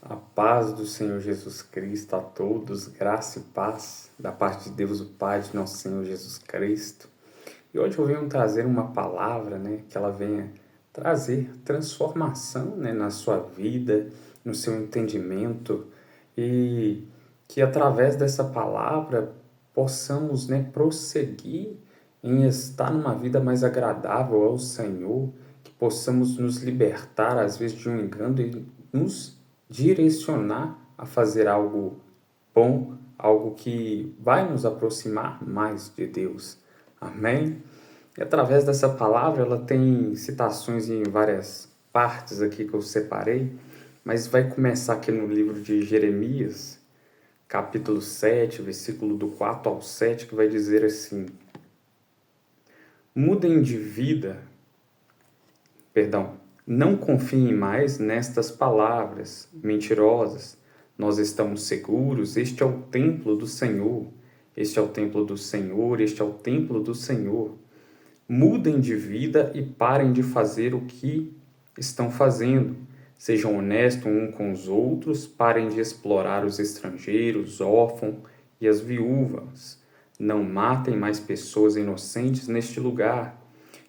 A paz do Senhor Jesus Cristo a todos, graça e paz da parte de Deus o Pai, de nosso Senhor Jesus Cristo. E hoje eu venho trazer uma palavra, que ela venha trazer transformação, na sua vida, no seu entendimento e que através dessa palavra possamos, prosseguir em estar numa vida mais agradável ao Senhor, que possamos nos libertar às vezes de um engano e nos direcionar a fazer algo bom, algo que vai nos aproximar mais de Deus. Amém? E através dessa palavra, ela tem citações em várias partes aqui que eu separei, mas vai começar aqui no livro de Jeremias, capítulo 7, versículo do 4 ao 7, que vai dizer assim: Mudem de vida, não confiem mais nestas palavras mentirosas. Nós estamos seguros, este é o templo do Senhor. Este é o templo do Senhor, este é o templo do Senhor. Mudem de vida e parem de fazer o que estão fazendo. Sejam honestos uns com os outros, parem de explorar os estrangeiros, os órfãos e as viúvas. Não matem mais pessoas inocentes neste lugar.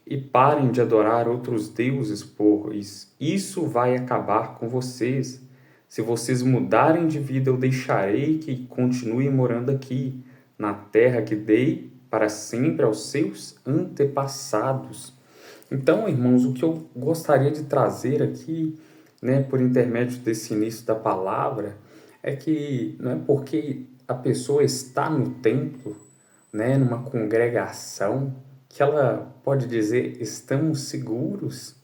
E parem de adorar outros deuses, pois isso vai acabar com vocês. Se vocês mudarem de vida, eu deixarei que continuem morando aqui, na terra que dei para sempre aos seus antepassados. Então, irmãos, o que eu gostaria de trazer aqui, por intermédio desse início da palavra, é que não é porque a pessoa está no templo, numa congregação, que ela pode dizer, estamos seguros.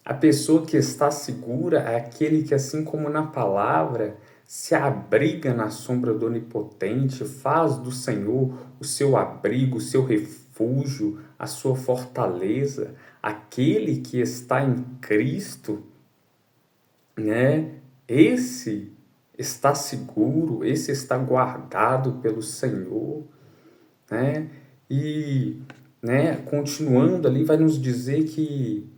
A pessoa que está segura é aquele que, assim como na palavra, se abriga na sombra do Onipotente, faz do Senhor o seu abrigo, o seu refúgio, a sua fortaleza. Aquele que está em Cristo, esse está seguro, esse está guardado pelo Senhor, E continuando ali, vai nos dizer que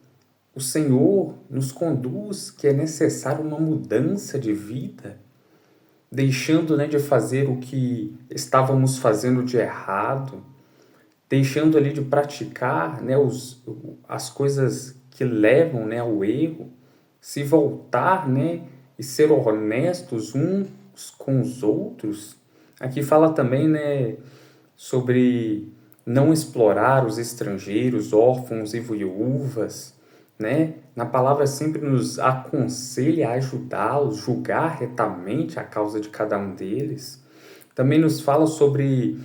o Senhor nos conduz, que é necessário uma mudança de vida, deixando de fazer o que estávamos fazendo de errado, deixando ali de praticar as coisas que levam ao erro, se voltar e ser honestos uns com os outros. Aqui fala também sobre não explorar os estrangeiros, órfãos e viúvas, Na palavra sempre nos aconselha a ajudá-los, julgar retamente a causa de cada um deles. Também nos fala sobre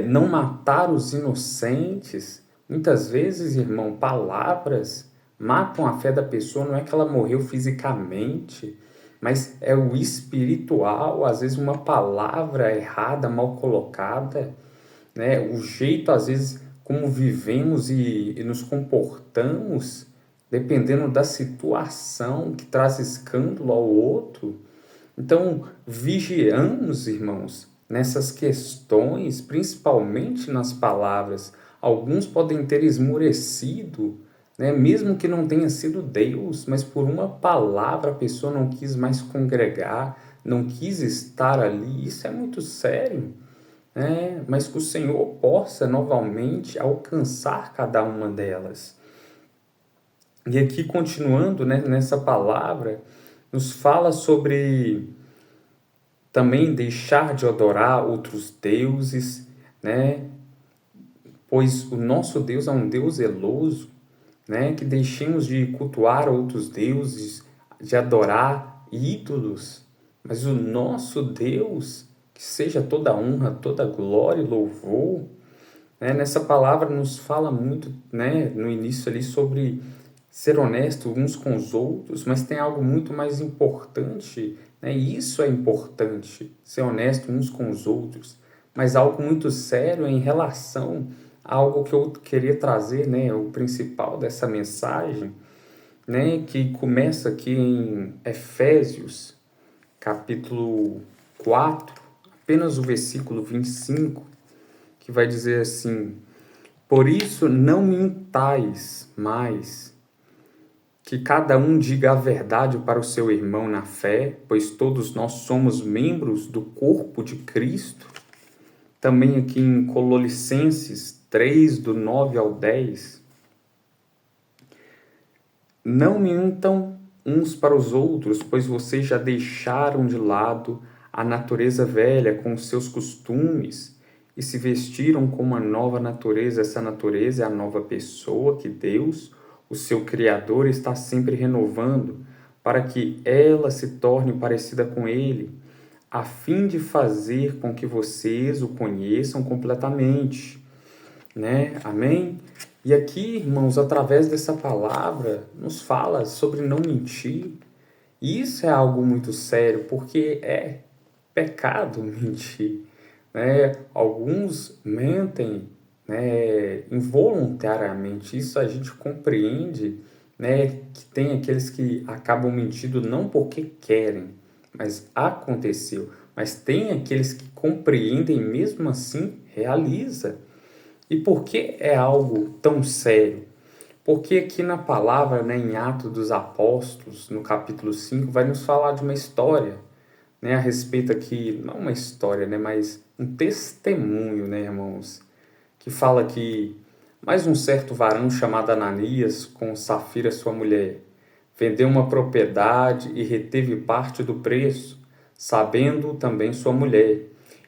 não matar os inocentes. Muitas vezes, irmão, palavras matam a fé da pessoa, não é que ela morreu fisicamente, mas é o espiritual, às vezes uma palavra errada, mal colocada, o jeito, às vezes, como vivemos e nos comportamos, dependendo da situação que traz escândalo ao outro. Então, vigiamos, irmãos, nessas questões, principalmente nas palavras. Alguns podem ter esmorecido, mesmo que não tenha sido Deus, mas por uma palavra a pessoa não quis mais congregar, não quis estar ali. Isso é muito sério. Mas que o Senhor possa novamente alcançar cada uma delas. E aqui, continuando nessa palavra, nos fala sobre também deixar de adorar outros deuses, pois o nosso Deus é um Deus zeloso, que deixemos de cultuar outros deuses, de adorar ídolos, mas o nosso Deus, que seja toda honra, toda glória e louvor. Nessa palavra nos fala muito, no início ali, sobre ser honesto uns com os outros, mas tem algo muito mais importante, Isso é importante, ser honesto uns com os outros, mas algo muito sério em relação a algo que eu queria trazer, o principal dessa mensagem, que começa aqui em Efésios, capítulo 4, apenas o versículo 25, que vai dizer assim: Por isso não mintais mais, que cada um diga a verdade para o seu irmão na fé, pois todos nós somos membros do corpo de Cristo. Também aqui em Colossenses 3, do 9 ao 10. Não mintam uns para os outros, pois vocês já deixaram de lado a natureza velha com os seus costumes e se vestiram com uma nova natureza. Essa natureza é a nova pessoa que Deus, o seu Criador, está sempre renovando para que ela se torne parecida com Ele, a fim de fazer com que vocês o conheçam completamente, né? Amém? E aqui, irmãos, através dessa palavra, nos fala sobre não mentir. E isso é algo muito sério, porque é pecado mentir, né? Alguns mentem, né, involuntariamente. Isso a gente compreende, né, que tem aqueles que acabam mentindo não porque querem, mas aconteceu. Mas tem aqueles que compreendem e mesmo assim realiza. E por que é algo tão sério? Porque aqui na palavra, né, em Atos dos Apóstolos, no capítulo 5, vai nos falar de uma história, né, a respeito aqui, não uma história, né, mas um testemunho, né, irmãos, que fala que mais um certo varão chamado Ananias, com Safira sua mulher, vendeu uma propriedade e reteve parte do preço, sabendo também sua mulher.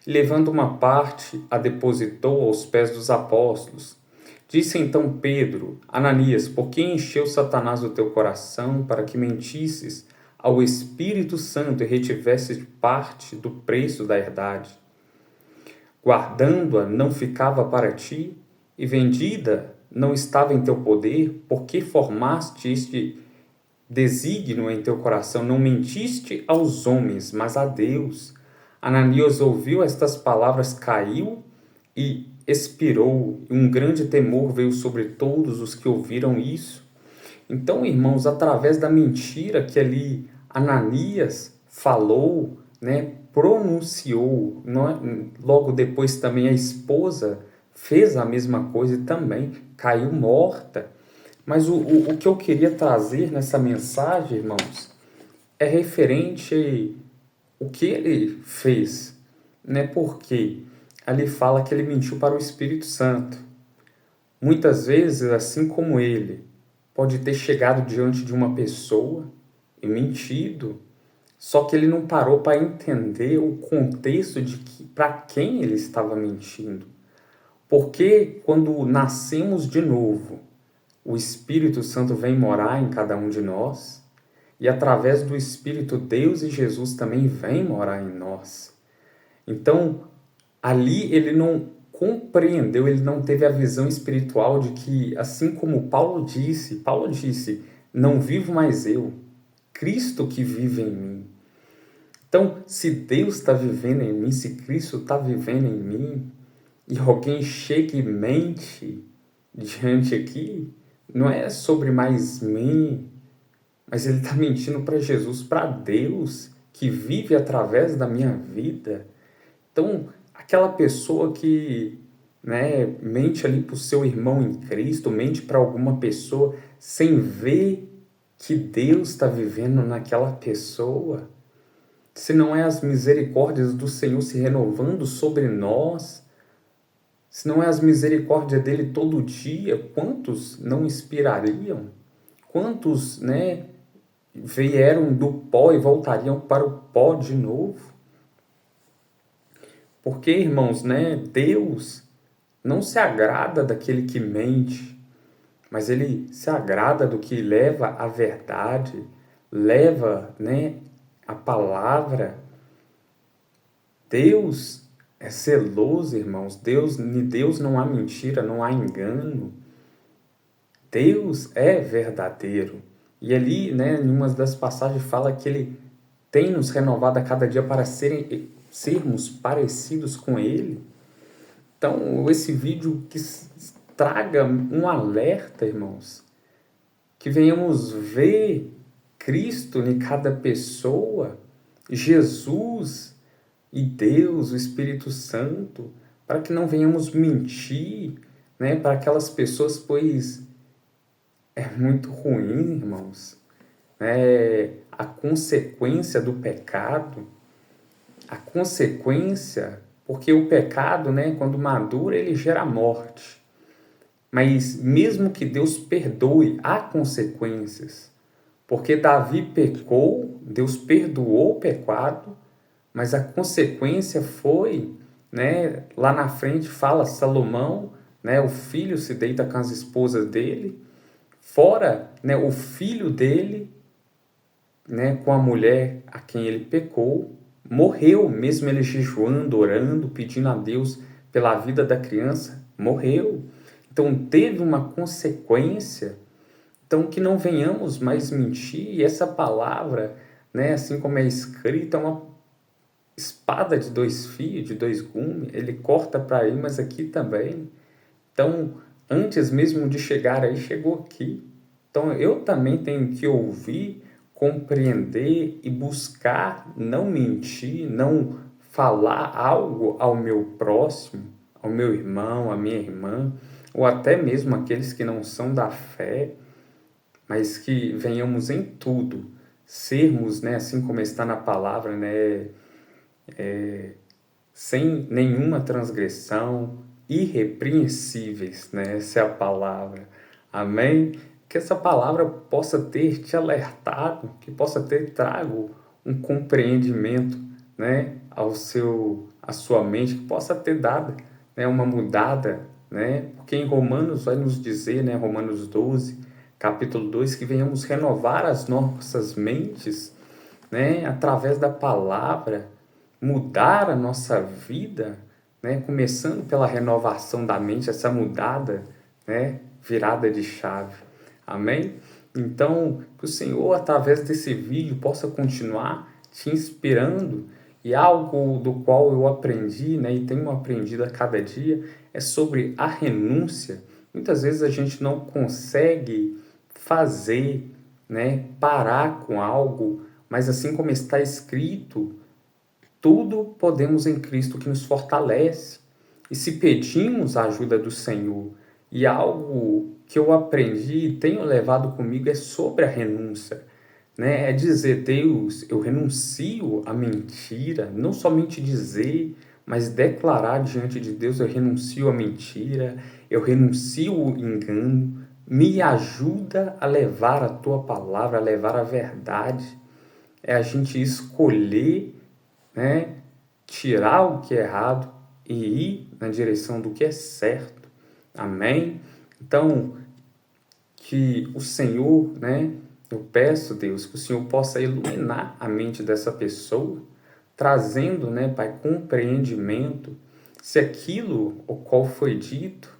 E levando uma parte, a depositou aos pés dos apóstolos. Disse então Pedro: Ananias, por que encheu Satanás o teu coração para que mentisses ao Espírito Santo e retivesses parte do preço da herdade? Guardando-a não ficava para ti, e vendida não estava em teu poder, porque formaste este desígnio em teu coração, não mentiste aos homens, mas a Deus. Ananias ouviu estas palavras, caiu e expirou, e um grande temor veio sobre todos os que ouviram isso. Então, irmãos, através da mentira que ali Ananias falou, né, pronunciou, logo depois também a esposa fez a mesma coisa e também caiu morta. Mas o que eu queria trazer nessa mensagem, irmãos, é referente ao que ele fez, né? Porque ali fala que ele mentiu para o Espírito Santo. Muitas vezes, assim como ele, pode ter chegado diante de uma pessoa e mentido, só que ele não parou para entender o contexto de que para quem ele estava mentindo. Porque quando nascemos de novo, o Espírito Santo vem morar em cada um de nós, e através do Espírito, Deus e Jesus também vêm morar em nós. Então, ali ele não compreendeu, ele não teve a visão espiritual de que, assim como Paulo disse, não vivo mais eu, Cristo que vive em mim. Então, se Deus está vivendo em mim, se Cristo está vivendo em mim, e alguém chega e mente diante aqui, não é sobre mais mim, mas ele está mentindo para Jesus, para Deus, que vive através da minha vida. Então, aquela pessoa que, né, mente ali para o seu irmão em Cristo, mente para alguma pessoa, sem ver que Deus está vivendo naquela pessoa, se não é as misericórdias do Senhor se renovando sobre nós, se não é as misericórdias dele todo dia, quantos não inspirariam? Quantos, né, vieram do pó e voltariam para o pó de novo? Porque, irmãos, né, Deus não se agrada daquele que mente, mas ele se agrada do que leva a verdade, leva, né, a palavra. Deus é zeloso, irmãos. Em Deus não há mentira, não há engano. Deus é verdadeiro. E ali, né, em uma das passagens fala que ele tem nos renovado a cada dia para sermos parecidos com ele. Então, esse vídeo que traga um alerta, irmãos, que venhamos ver Cristo em cada pessoa, Jesus e Deus, o Espírito Santo, para que não venhamos mentir, né, para aquelas pessoas, pois é muito ruim, irmãos. A consequência do pecado, a consequência, porque o pecado, né, quando madura, ele gera morte. Mas mesmo que Deus perdoe, há consequências. Porque Davi pecou, Deus perdoou o pecado, mas a consequência foi, né, lá na frente fala Salomão, né, o filho se deita com as esposas dele, fora, né, o filho dele, né, com a mulher a quem ele pecou, morreu, mesmo ele jejuando, orando, pedindo a Deus pela vida da criança, morreu. Então teve uma consequência. Então que não venhamos mais mentir, e essa palavra, né, assim como é escrita, é uma espada de dois fios, de dois gumes, ele corta para aí, mas aqui também. Então, antes mesmo de chegar aí, chegou aqui. Então, eu também tenho que ouvir, compreender e buscar não mentir, não falar algo ao meu próximo, ao meu irmão, à minha irmã, ou até mesmo aqueles que não são da fé, mas que venhamos em tudo sermos, né, assim como está na palavra, né, sem nenhuma transgressão, irrepreensíveis, né? Essa é a palavra. Amém? Que essa palavra possa ter te alertado, que possa ter trago um compreendimento, né, à sua mente, que possa ter dado, né, uma mudada, né? Porque em Romanos vai nos dizer, né, Romanos 12, capítulo 2, que venhamos renovar as nossas mentes, né, através da palavra, mudar a nossa vida, né, começando pela renovação da mente, essa mudada, né, virada de chave. Amém? Então, que o Senhor, através desse vídeo, possa continuar te inspirando, e algo do qual eu aprendi, né, e tenho aprendido a cada dia, é sobre a renúncia. Muitas vezes a gente não consegue fazer, né, parar com algo, mas assim como está escrito, tudo podemos em Cristo que nos fortalece. E se pedimos a ajuda do Senhor, e algo que eu aprendi e tenho levado comigo é sobre a renúncia, né? É dizer, Deus, eu renuncio à mentira, não somente dizer, mas declarar diante de Deus, eu renuncio à mentira, eu renuncio ao engano, me ajuda a levar a tua palavra, a levar a verdade. É a gente escolher, né, tirar o que é errado e ir na direção do que é certo. Amém? Então, que o Senhor, né, eu peço, Deus, que o Senhor possa iluminar a mente dessa pessoa, trazendo, né, Pai, compreendimento, se aquilo o qual foi dito,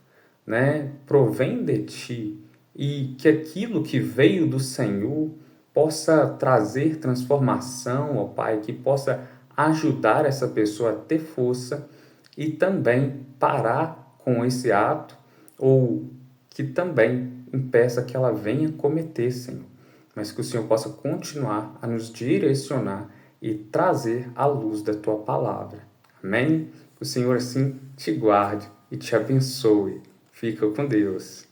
né, provém de Ti, e que aquilo que veio do Senhor possa trazer transformação, ó Pai, que possa ajudar essa pessoa a ter força e também parar com esse ato, ou que também impeça que ela venha cometer, Senhor, mas que o Senhor possa continuar a nos direcionar e trazer a luz da Tua palavra. Amém? Que o Senhor assim te guarde e te abençoe. Fica com Deus.